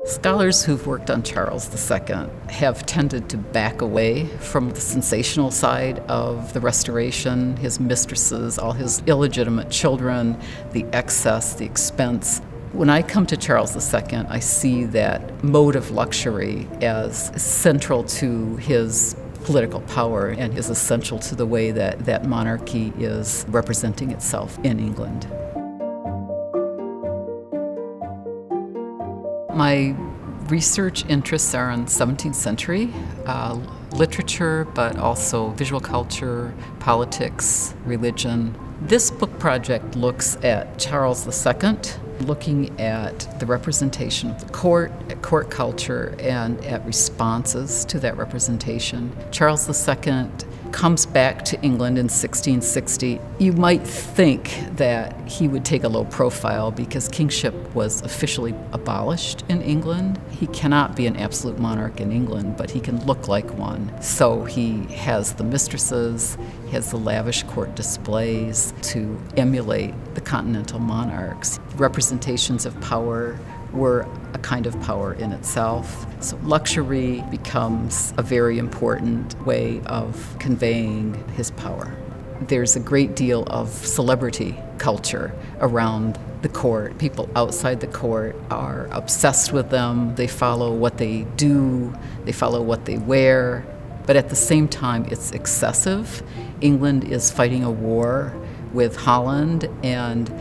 Scholars who've worked on Charles II have tended to back away from the sensational side of the Restoration, his mistresses, all his illegitimate children, the excess, the expense. When I come to Charles II, I see that mode of luxury as central to his political power and is essential to the way that monarchy is representing itself in England. My research interests are in 17th century literature, but also visual culture, politics, religion. This book project looks at Charles II, looking at the representation of the court, at court culture, and at responses to that representation. Charles II comes back to England in 1660. You might think that he would take a low profile because kingship was officially abolished in England. He cannot be an absolute monarch in England, but he can look like one. So he has the mistresses, he has the lavish court displays to emulate the continental monarchs. Representations of power were a kind of power in itself. So luxury becomes a very important way of conveying his power. There's a great deal of celebrity culture around the court. People outside the court are obsessed with them. They follow what they do, they follow what they wear, but at the same time it's excessive. England is fighting a war with Holland, and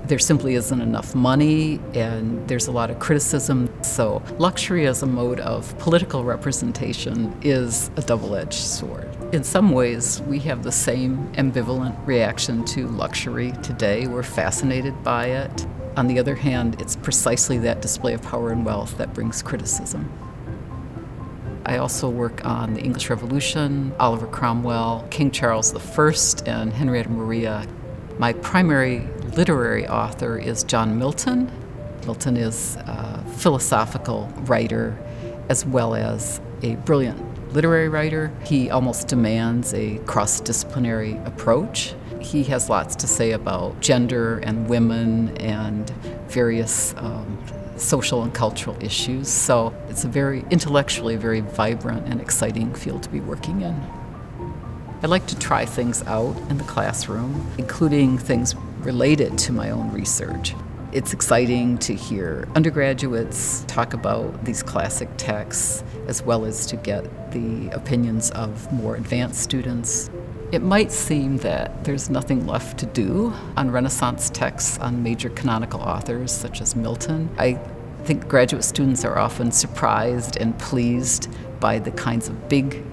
there simply isn't enough money, and there's a lot of criticism. So luxury as a mode of political representation is a double-edged sword. In some ways, we have the same ambivalent reaction to luxury today. We're fascinated by it. On the other hand, it's precisely that display of power and wealth that brings criticism. I also work on the English Revolution, Oliver Cromwell, King Charles I, and Henrietta Maria. My primary literary author is John Milton. Milton is a philosophical writer as well as a brilliant literary writer. He almost demands a cross-disciplinary approach. He has lots to say about gender and women and various social and cultural issues. So it's a very intellectually very vibrant and exciting field to be working in. I like to try things out in the classroom, including things related to my own research. It's exciting to hear undergraduates talk about these classic texts, as well as to get the opinions of more advanced students. It might seem that there's nothing left to do on Renaissance texts on major canonical authors such as Milton. I think graduate students are often surprised and pleased by the kinds of big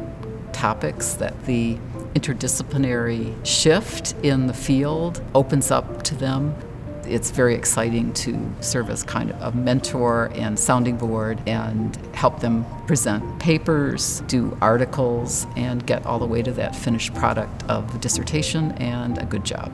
topics that the interdisciplinary shift in the field opens up to them. It's very exciting to serve as kind of a mentor and sounding board and help them present papers, do articles, and get all the way to that finished product of the dissertation and a good job.